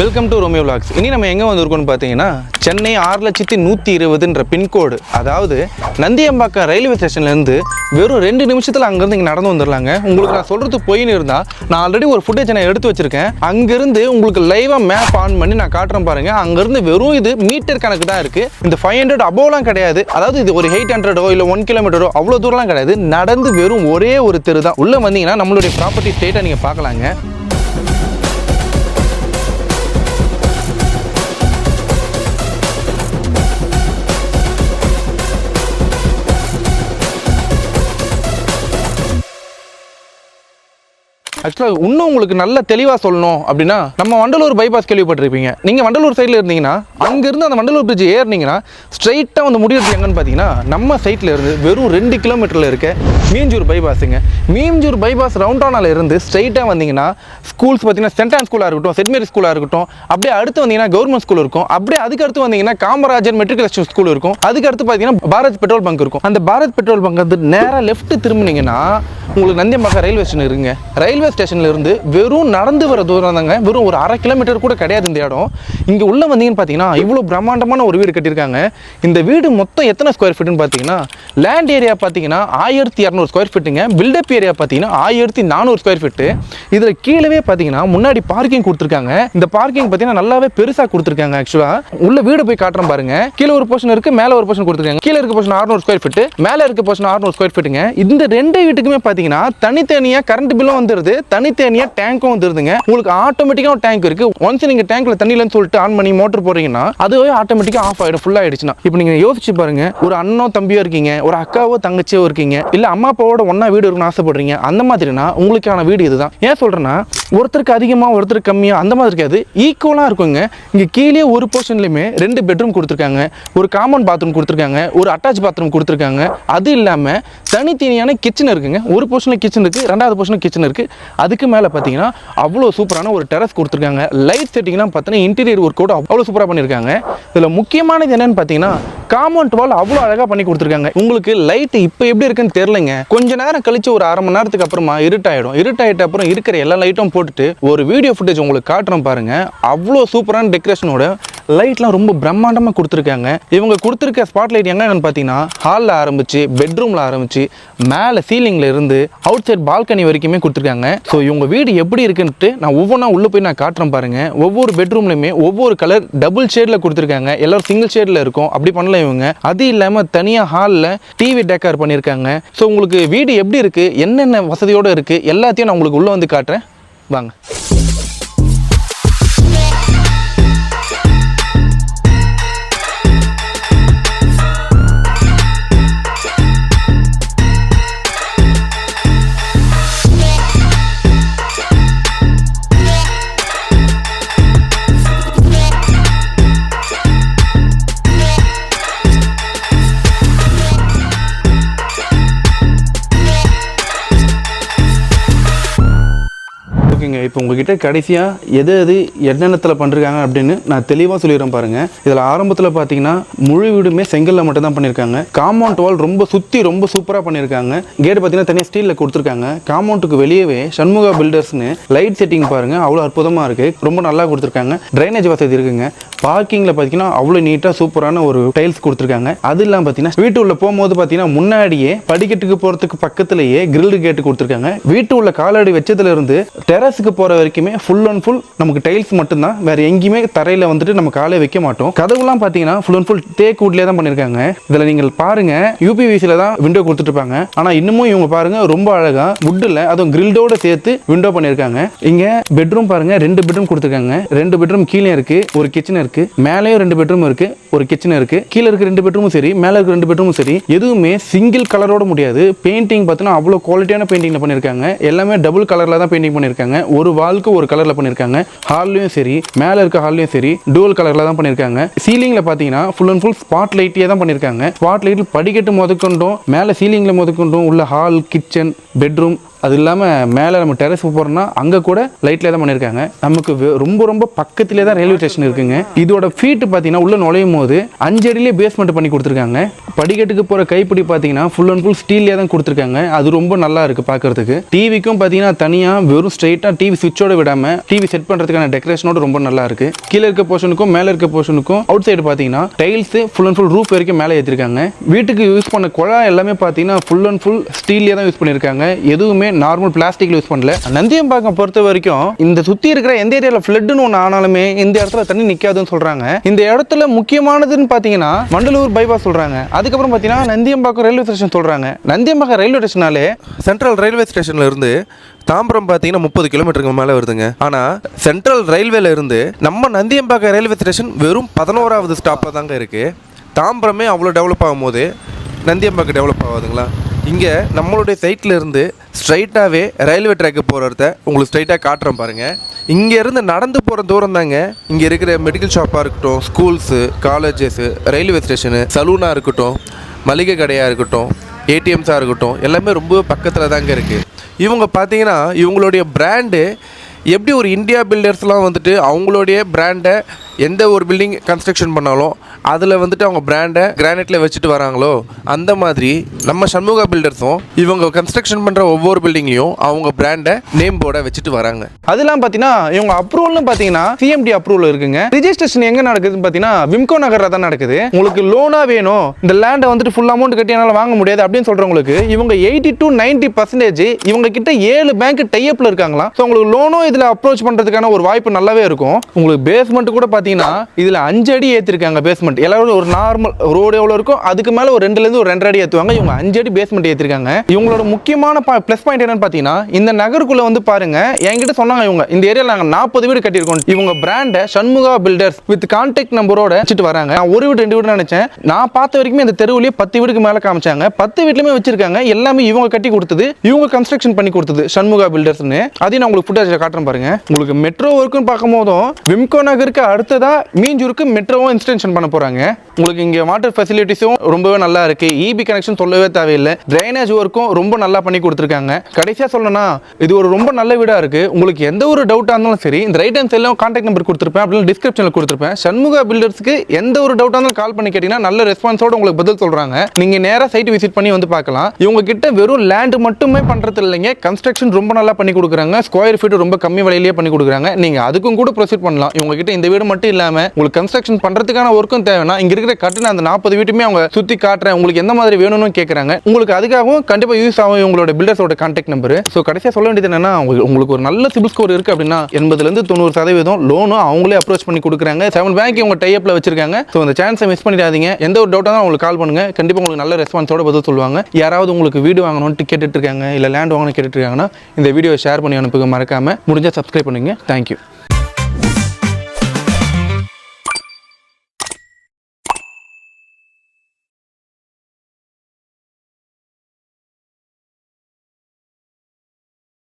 Welcome to Romeo vlogs. இனி நம்ம எங்கே வந்திருக்கோம்னு பார்த்தீங்கன்னா சென்னை 6,120,000 பின்கோடு, அதாவது நந்தியம்பாக்கம் ரயில்வே ஸ்டேஷன்லேருந்து வெறும் 2 நிமிஷத்தில் அங்கேருந்து இங்கே நடந்து வந்துடலாங்க. உங்களுக்கு நான் சொல்கிறது பொய்னு இருந்தால் நான் ஆல்ரெடி ஒரு ஃபுட்டேஜ் நான் எடுத்து வச்சுருக்கேன். அங்கேருந்து உங்களுக்கு லைவாக மேப் ஆன் பண்ணி நான் காட்டுறேன் பாருங்கள். அங்கேருந்து வெறும் இது மீட்டர் கணக்கு தான் இருக்குது. இந்த 500 அபோவ்லாம் கிடையாது. அதாவது இது ஒரு 800 இல்லை 1 கிலோமீட்டரோ அவ்வளோ தூரம்லாம் கிடையாது. நடந்து வெறும் ஒரே ஒரு தெரு தான். உள்ளே வந்தீங்கன்னா நம்மளுடைய ப்ராப்பர்ட்டி ஸ்டேட்டை நீங்கள் பார்க்கலாங்க. ஆக்சுவலாக இன்னும் உங்களுக்கு நல்ல தெளிவாக சொல்லணும் அப்படின்னா, நம்ம வண்டலூர் பைபாஸ் கேள்விப்பட்டிருப்பீங்க. நீங்கள் வண்டலூர் சைடில் இருந்தீங்கன்னா அங்கேருந்து அந்த வண்டலூர் பிரிட்ஜ் ஏறினீங்கன்னா ஸ்ட்ரைட்டாக வந்து முடிவுறது எங்கன்னு பார்த்தீங்கன்னா நம்ம சைட்டில் இருந்து வெறும் 2 கிலோமீட்டரில் இருக்க மீஞ்சூர் பைபாஸுங்க. மீஞ்சூர் பைபாஸ் ரவுண்டானால இருந்து ஸ்ட்ரைட்டாக வந்தீங்கன்னா ஸ்கூல்ஸ் பார்த்தீங்கன்னா சென்ட் ஆன் ஸ்கூலாக இருக்கட்டும், சென்ட் மேரி ஸ்கூலாக இருக்கட்டும், அப்படியே அடுத்து வந்தீங்கன்னா கவர்மெண்ட் ஸ்கூல் இருக்கும். அப்படியே அதுக்கு அடுத்து வந்தீங்கன்னா காமராஜர் மெட்ரிகுலேஷன் ஸ்கூல் இருக்கும். அதுக்கு அடுத்து பார்த்தீங்கன்னா பாரத் பெட்ரோல் பங்க் இருக்கும். அந்த பாரத் பெட்ரோல் பங்க் வந்து நேராக லெஃப்ட் திரும்பினீங்கன்னா உங்களுக்கு நந்தியம்பாக்கம் ரயில்வே ஸ்டேஷன் இருக்குங்க. ரயில்வே ஸ்டேஷன்ல இருந்து வெறும் நடந்து வர தூரம் தாங்க, வெறும் ஒரு 1/2 கிலோமீட்டர் கூட கிடையாது இந்த இடம். இங்கே உள்ள வந்தீங்கன்னு பார்த்தீங்கன்னா இவ்வளோ பிரம்மாண்டமான ஒரு வீடு கட்டியிருக்காங்க. இந்த வீடு மொத்தம் எத்தனை ஸ்கொயர் ஃபீட்னு பார்த்தீங்கன்னா, லேண்ட் ஏரியா பார்த்தீங்கன்னா 1200 ஸ்கொயர் ஃபீட்டுங்க. பில்டப் ஏரியா பார்த்தீங்கன்னா 1400 ஸ்கொயர் ஃபீட்டு. இதில் கீழவே பார்த்தீங்கன்னா முன்னாடி பார்க்கிங் கொடுத்துருக்காங்க. இந்த பார்க்கிங் பார்த்தீங்கன்னா நல்லாவே பெருசாக கொடுத்துருக்காங்க. ஆக்சுவலாக உள்ள வீடு போய் காட்டுறோம் பாருங்க. கீழே ஒரு போர்ஷன் இருக்கு, மேலே ஒரு போர்ஷன் கொடுத்துருக்காங்க. கீழே இருக்க போர்ஷன் 600 ஸ்கொயர் ஃபீட்டு, மேலே இருக்க போர்ஷன் 600 ஸ்கொயர் ஃபீட்டுங்க. இந்த 2 வீட்டுக்குமே பார்த்தீங்கன்னா தனித்தனியாக கரண்ட் பில்லும் வந்துருது, தனித்தனியாக டேங்க்கும் வந்துருதுங்க. உங்களுக்கு ஆட்டோமேட்டிக்காக ஒரு டேங்க் இருக்கு. ஒன்ஸ் நீங்கள் டேங்க்ல தண்ணி இல்லைன்னு சொல்லிட்டு ஆன் பண்ணி மோட்டர் போறீங்கன்னா அதுவே ஆட்டோமேட்டிக்காக ஆஃப் ஆகிடும். ஃபுல் ஆயிடுச்சுன்னா இப்போ நீங்கள் யோசிச்சு பாருங்க, ஒரு அண்ணோ தம்பியோ இருக்கீங்க, ஒரு அக்காவோ தங்கச்சியோ இருக்கீங்க, இல்லை அம்மா அப்பாவோட ஒன்னா வீடு இருக்குன்னு ஆசைப்படுறீங்க. அந்த மாதிரினா உங்களுக்கான வீடு இதுதான். ஏன் சொல்றேன்னா, ஒருத்தருக்கு அதிகமாக ஒருத்தருக்கு கம்மியாக அந்த மாதிரி இருக்காது, ஈக்குவலாக இருக்குங்க. இங்கே கீழே ஒரு போர்ஷன்லையுமே 2 பெட்ரூம் கொடுத்துருக்காங்க, ஒரு காமன் பாத்ரூம் கொடுத்துருக்காங்க, ஒரு அட்டாச் பாத்ரூம் கொடுத்துருக்காங்க. அது இல்லாமல் தனித்தனியான கிச்சன் இருக்குங்க. ஒரு போர்ஷனில் கிச்சன் இருக்குது, 2வது போர்ஷனில் கிச்சன் இருக்குது. அதுக்கு மேலே பார்த்தீங்கன்னா அவ்வளோ சூப்பரான ஒரு டெரஸ் கொடுத்துருக்காங்க. லைட் செட்டிங்லாம் பார்த்தீங்கன்னா இன்டீரியர் ஒர்க் கூட அவ்வளோ சூப்பராக பண்ணியிருக்காங்க. இதில் முக்கியமானது என்னன்னு பார்த்தீங்கன்னா காம்பவுண்ட் வால் அவ்வளோ அழகாக பண்ணி கொடுத்துருக்காங்க. உங்களுக்கு லைட் இப்போ எப்படி இருக்குன்னு தெரியலங்க. கொஞ்ச நேரம் கழிச்சு ஒரு 1/2 மணி நேரத்துக்கு அப்புறமா இருட்டாயிடும். இருட்டாயிட்ட அப்புறம் இருக்கிற எல்லா லைட்டும் போட்டுட்டு ஒரு வீடியோ ஃபுட்டேஜ் உங்களுக்கு காட்டுறோம் பாருங்க. அவ்வளோ சூப்பரான டெக்கரேஷனோட லைட்லாம் ரொம்ப பிரம்மாண்டமாக கொடுத்துருக்காங்க. இவங்க கொடுத்துருக்க ஸ்பாட் லைட் என்னன்னு பார்த்தீங்கன்னா ஹாலில் ஆரம்பிச்சு, பெட்ரூமில் ஆரம்பிச்சு, மேலே சீலிங்கில் இருந்து அவுட் சைட் பால்கனி வரைக்குமே கொடுத்துருக்காங்க. ஸோ இவங்க வீடு எப்படி இருக்குன்ட்டு நான் ஒவ்வொன்றா உள்ளே போய் நான் காட்டுறேன் பாருங்க. ஒவ்வொரு பெட்ரூம்லையுமே ஒவ்வொரு கலர் டபுள் ஷேடில் கொடுத்துருக்காங்க. எல்லாரும் சிங்கிள் ஷேடில் இருக்கும். அப்படி பண்ணல இவங்க. அது இல்லாமல் தனியாக ஹாலில் டிவி டெக்கார் பண்ணியிருக்காங்க. ஸோ உங்களுக்கு வீடு எப்படி இருக்கு, என்னென்ன வசதியோடு இருக்கு, எல்லாத்தையும் நான் உங்களுக்கு உள்ளே வந்து காட்டுறேன் வாங்க. இப்போ உங்ககிட்ட கடைசியாக எது என்னென்னத்தில் பண்ணுறாங்க அப்படின்னு நான் தெளிவாக சொல்லிடுறேன் பாருங்கள். இதில் ஆரம்பத்தில் பார்த்தீங்கன்னா முழு வீடுமே செங்கல்ல மட்டும் தான் பண்ணியிருக்காங்க. காம்பவுண்ட் வால் ரொம்ப சுற்றி ரொம்ப சூப்பராக பண்ணியிருக்காங்க. கேட் பார்த்தீங்கன்னா தனியாக ஸ்டீலில் கொடுத்துருக்காங்க. காம்பவுண்டுக்கு வெளியவே சண்முகா பில்டர்ஸ்னு லைட் செட்டிங் பாருங்கள், அவ்வளோ அற்புதமாக இருக்குது. ரொம்ப நல்லா கொடுத்துருக்காங்க. ட்ரைனேஜ் வசதி இருக்குங்க. பார்க்கிங்கில் பார்த்தீங்கன்னா அவ்வளோ நீட்டாக சூப்பரான ஒரு டைல்ஸ் கொடுத்துருக்காங்க. அது இல்லாமல் பார்த்தீங்கன்னா வீட்டு உள்ள போகும்போது பார்த்தீங்கன்னா முன்னாடியே படிக்கட்டுக்கு போகிறதுக்கு பக்கத்துலேயே கிரில்டு கேட்டு கொடுத்துருக்காங்க. வீட்டு உள்ள காலடி வச்சதுலேருந்து டெரஸுக்கு போற வரைக்குமே ஃபுல் அண்ட் ஃபுல் நமக்கு டைல்ஸ் மட்டும்தான். வேற எங்கேயுமே தரையில வந்துட்டு நம்ம காலை வைக்க மாட்டோம். கதவுலாம் பாத்தீங்கன்னா ஃபுல் அண்ட் ஃபுல் தேக்கு வுட்லயே தான் பண்ணிருக்காங்க. இதுல நீங்கள் பாருங்க, யூபிவிசில தான் விண்டோ கொடுத்துட்டு இருப்பாங்க. ஆனா இன்னமும் இவங்க பாருங்க ரொம்ப அழகா வுட்ல அதுவும் கிரில்டோட சேர்த்து விண்டோ பண்ணிருக்காங்க. இங்க பெட்ரூம் பாருங்க, 2 பெட்ரூம் கொடுத்துருக்காங்க. 2 பெட்ரூம் கீழே இருக்கு, ஒரு கிச்சன் இருக்கு. மேலேயும் 2 பெட்ரூம் இருக்கு, ஒரு கிச்சன் இருக்கு. கீழே இருக்க 2 பெட்ரூமும் சரி, மேலே இருக்க 2 பெட்ரூமும் சரி, எதுவுமே சிங்கிள் கலரோட முடியாது. பெயிண்டிங் பார்த்தீங்கன்னா அவ்வளோ குவாலிட்டியான பெயிண்டிங்ல பண்ணிருக்காங்க. எல்லாமே டபுள் கலர்ல தான் பெயிண்டிங் பண்ணிருக்காங்க. ஒரு வால்க்கு ஒரு கலர்ல பண்ணிருக்காங்க. ஹால்லையும் சரி, மேல இருக்க ஹால்லையும் சரி டூவல் கலர்ல தான் பண்ணிருக்காங்க. சீலிங்ல பாத்தீங்கன்னா ஃபுல் அண்ட் ஃபுல் ஸ்பாட் லைட்டே தான் பண்ணிருக்காங்க. ஸ்பாட் லைட் படிக்கட்டு முதற்கொண்டும் மேல சீலிங்ல முதற்கொண்டும் உள்ள ஹால், கிச்சன், பெட்ரூம் அது இல்லாமல் மேலே நம்ம டெரஸ் போகிறோம்னா அங்கே கூட லைட்லேயே தான் பண்ணியிருக்காங்க. நமக்கு ரொம்ப ரொம்ப பக்கத்திலே தான் ரயில்வே ஸ்டேஷன் இருக்குங்க. இதோட ஃபீட்டு பார்த்தீங்கன்னா உள்ள நுழையும் போது 5 அடியிலே பேஸ்மெண்ட் பண்ணி கொடுத்துருக்காங்க. படிக்கட்டுக்கு போகிற கைப்பிடி பார்த்தீங்கன்னா ஃபுல் அண்ட் ஃபுல் ஸ்டீல்லே தான் கொடுத்துருக்காங்க. அது ரொம்ப நல்லா இருக்குது பார்க்கறதுக்கு. டிவிக்கும் பார்த்தீங்கன்னா தனியாக வெறும் ஸ்ட்ரைட்டாக டிவி சுவிட்சோட விடாமல் டிவி செட் பண்ணுறதுக்கான டெக்கரேஷனோட ரொம்ப நல்லா இருக்கு. கீழே இருக்க போர்ஷனுக்கும் மேலே இருக்க போர்ஷனுக்கும் அவுட் சைடு பார்த்தீங்கன்னா tiles full and full roof வரைக்கும் மேலே ஏற்றிருக்காங்க. வீட்டுக்கு யூஸ் பண்ண குழாய் எல்லாமே பார்த்தீங்கன்னா ஃபுல் அண்ட் ஃபுல் ஸ்டீல்லே தான் யூஸ் பண்ணியிருக்காங்க. எதுவுமே நார்மல் பிளாஸ்டிக்ல யூஸ் பண்ணல. நந்தியம்பாக்கம் பொறுத்த வரைக்கும் இந்த சுற்றி இருக்கிற எந்த ஏரியாவில் ஃப்ளட்னு ஒன்று ஆனாலுமே இந்த இடத்துல தண்ணி நிற்காதுன்னு சொல்கிறாங்க. இந்த இடத்துல முக்கியமானதுன்னு பார்த்தீங்கன்னா வண்டலூர் பைபாஸ் சொல்கிறாங்க. அதுக்கப்புறம் பார்த்தீங்கன்னா நந்தியம்பாக்கம் ரயில்வே ஸ்டேஷன் சொல்கிறாங்க. நந்தியம்பாக்கம் ரயில்வே ஸ்டேஷனாலே சென்ட்ரல் ரயில்வே ஸ்டேஷன்ல இருந்து தாம்பரம் பார்த்தீங்கன்னா 30 கிலோமீட்டருக்கு மேலே வருதுங்க. ஆனால் சென்ட்ரல் ரயில்வேல இருந்து நம்ம நந்தியம்பாக்கம் ரயில்வே ஸ்டேஷன் வெறும் 11வது ஸ்டாப்பில் தாங்க இருக்குது. தாம்பரமே அவ்வளோ டெவலப் ஆகும்போது நந்தியம்பாக்கம் டெவலப் ஆகாதுங்களா? இங்கே நம்மளுடைய சைட்டில் இருந்து ஸ்ட்ரைட்டாகவே ரயில்வே ட்ராக்கு போகிறத உங்களுக்கு ஸ்ட்ரைட்டாக காட்டுறேன் பாருங்கள். இங்கேருந்து நடந்து போகிற தூரம் தாங்க இங்கே இருக்கிற மெடிக்கல் ஷாப்பாக இருக்கட்டும், ஸ்கூல்ஸு, காலேஜஸ்ஸு, ரயில்வே ஸ்டேஷனு, சலூனாக இருக்கட்டும், மளிகை கடையாக இருக்கட்டும், ஏடிஎம்ஸாக இருக்கட்டும், எல்லாமே ரொம்ப பக்கத்தில் தாங்க இருக்குது. இவங்க பார்த்தீங்கன்னா இவங்களுடைய பிராண்டு எப்படி ஒரு இந்தியா பில்டர்ஸ்லாம் வந்துட்டு அவங்களுடைய பிராண்டை எந்த ஒரு பில்டிங் கன்ஸ்ட்ரக்ஷன் பண்ணாலும் அதில் வந்துட்டு அவங்க பிராண்டை கிரானைட்டில் வச்சுட்டு வராங்களோ அந்த மாதிரி நம்ம சண்முகா பில்டர்ஸும் இவங்க கன்ஸ்ட்ரக்ஷன் பண்ணுற ஒவ்வொரு பில்டிங்லையும் அவங்க பிராண்டை நேம் போர்டை வச்சுட்டு வராங்க. அதெல்லாம் பார்த்தீங்கன்னா இவங்க அப்ரூவல்னு பார்த்தீங்கன்னா சிஎம்டி அப்ரூவல் இருக்குங்க. ரிஜிஸ்ட்ரேஷன் எங்கே நடக்குதுன்னு பார்த்தீங்கன்னா விம்கோ நகரில் தான் நடக்குது. உங்களுக்கு லோனாக வேணும், இந்த லேண்டை வந்துட்டு ஃபுல் அமௌண்ட் கட்டி என்னால் வாங்க முடியாது அப்படின்னு சொல்கிறவங்களுக்கு இவங்க 80 to 90% இவங்க கிட்ட 7 பேங்க் டைஅப்பில் இருக்காங்களா. ஸோ உங்களுக்கு லோனும் இதில் அப்ரோச் பண்ணுறதுக்கான ஒரு வாய்ப்பு நல்லாவே இருக்கும். உங்களுக்கு பேஸ்மெண்ட் கூட பார்த்தீங்கன்னா இதில் 5 அடி ஏற்றிருக்காங்க. பேஸ்மெண்ட் எல்லாரும் ஒரு நார்மல் ரோடு எவ்வளோ இருக்கும் அதுக்கு மேலே ஒரு 2லேருந்து ஒரு 2.5 அடி ஏற்றுவாங்க. இவங்க 5 அடி பேஸ்மெண்ட் ஏற்றிருக்காங்க. இவங்களோட முக்கியமான ப்ளஸ் பாயிண்ட் என்னன்னு பார்த்தீங்கன்னா இந்த நகருக்குள்ள வந்து பாருங்க, என்கிட்ட சொன்னாங்க இவங்க இந்த ஏரியாவில் நாங்கள் 40 வீடு கட்டியிருக்கோம். இவங்க பிராண்டை சண்முகா பில்டர்ஸ் வித் கான்டாக்ட் நம்பரோட வச்சுட்டு வராங்க. நான் ஒரு வீடு 2 வீடு நினைச்சேன். நான் பார்த்த வரைக்கும் இந்த தெருவுலேயே 10 வீடுக்கு மேலே காமிச்சாங்க. 10 வீட்லையுமே வச்சிருக்காங்க. எல்லாமே இவங்க கட்டி கொடுத்தது, இவங்க கன்ஸ்ட்ரக்ஷன் பண்ணி கொடுத்தது சண்முகா பில்டர்ஸ்னு. அதையும் நான் உங்களுக்கு ஃபுட்டேஜ் காட்டுறேன் பாருங்க. உங்களுக்கு மெட்ரோ ஒர்க்குன்னு பார்க்கும் போதும் விம்கோ நகருக்கு அடுத்ததா மீஞ்சூருக்கு மெட்ரோவும் இன்ஸ்டென்ஷன் பண்ண போறாங்க. உங்களுக்கு இங்க வாட்டர் ஃபெசிலிட்டிஸும் ரொம்பவே நல்லா இருக்கு. இபி கனெக்ஷன் சொல்லவே தேவையில்லை. டிரைனேஜ் ஒர்க்கும் ரொம்ப நல்லா பண்ணி கொடுத்துருக்காங்க. கடைசியா சொல்லணும்னா இது ஒரு ரொம்ப நல்ல வீடா இருக்கு. உங்களுக்கு எந்த ஒரு டவுட்டா இருந்தாலும் சரி இந்த ரைட் ஹேண்ட் சைட்ல கான்டாக்ட் நம்பர் கொடுத்துருப்பேன், அப்படின்னு டிஸ்கிரிப்ஷன்ல கொடுத்துருப்பேன். சண்முகா பில்டர்ஸ்க்கு எந்த ஒரு டவுட்டா இருந்தாலும் கால் பண்ணி கேட்டீங்கன்னா நல்ல ரெஸ்பான்ஸோட உங்களுக்கு பதில் சொல்றாங்க. நீங்க நேரா சைட் விசிட் பண்ணி வந்து பார்க்கலாம். இவங்க கிட்ட வெறும் லேண்ட் மட்டுமே பண்றது இல்லைங்க, கன்ஸ்ட்ரக்ஷன் ரொம்ப நல்லா பண்ணி கொடுக்குறாங்க. ஸ்கொயர் ஃபீட் ரொம்ப கம்மி விலையிலேயே பண்ணி கொடுக்குறாங்க. நீங்க அதுக்கும் கூட ப்ரொசீட் பண்ணலாம். இவங்க கிட்ட இந்த வீடு மட்டும் இல்லாம உங்களுக்கு கன்ஸ்ட்ரக்ஷன் பண்றதுக்கான ஒர்க்கும் தேவைன்னா இங்க இருக்கிற கட்டின அந்த 40 வீட்டுமே அவங்க சுத்தி காட்டுறேன், உங்களுக்கு எந்த மாதிரி வேணும்னு கேட்கறாங்க. உங்களுக்கு அதுக்காகவும் கண்டிப்பா யூஸ் ஆகும் உங்களோட பில்டர்ஸோட கான்டாக்ட் நம்பர். ஸோ கடைசியா சொல்ல வேண்டியது என்னன்னா உங்களுக்கு ஒரு நல்ல சிபில் ஸ்கோர் இருக்கு அப்படின்னா 80லேருந்து 90% லோனும் அவங்களே அப்ரோச் பண்ணி கொடுக்குறாங்க. 7 பேங்க் உங்க டைஅப்ல வச்சிருக்காங்க. ஸோ அந்த சான்ஸை மிஸ் பண்ணிடாதீங்க. எந்த ஒரு டவுட்டாக தான் உங்களுக்கு கால் பண்ணுங்க, கண்டிப்பா உங்களுக்கு நல்ல ரெஸ்பான்ஸோட பதில் சொல்லுவாங்க. யாராவது உங்களுக்கு வீடு வாங்கணும்னு கேட்டுட்டு இருக்காங்க, இல்ல லேண்ட் வாங்கணும்னு கேட்டுட்டு இருக்காங்கன்னா இந்த வீடியோ ஷேர் பண்ணி அனுப்புங்க. மறக்காம முடிஞ்சா சப்ஸ்கிரைப் பண்ணுங்க. தேங்க்யூ.